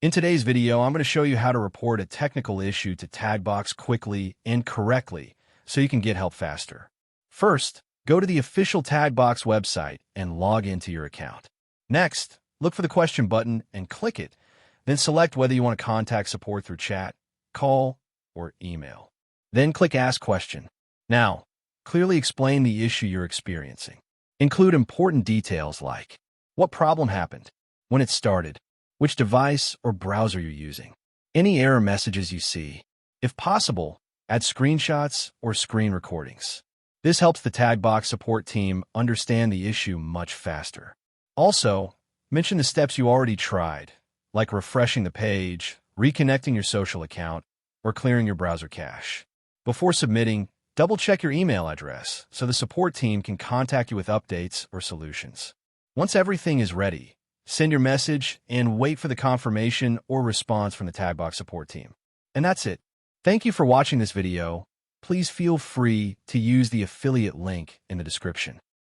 In today's video, I'm going to show you how to report a technical issue to Taggbox quickly and correctly so you can get help faster. First, go to the official Taggbox website and log into your account. Next, look for the question button and click it. Then select whether you want to contact support through chat, call, or email. Then click Ask Question. Now, clearly explain the issue you're experiencing. Include important details like what problem happened, when it started, which device or browser you're using, any error messages you see. If possible, add screenshots or screen recordings. This helps the Taggbox support team understand the issue much faster. Also, mention the steps you already tried, like refreshing the page, reconnecting your social account, or clearing your browser cache. Before submitting, double-check your email address so the support team can contact you with updates or solutions. Once everything is ready, send your message and wait for the confirmation or response from the Taggbox support team. And that's it. Thank you for watching this video. Please feel free to use the affiliate link in the description.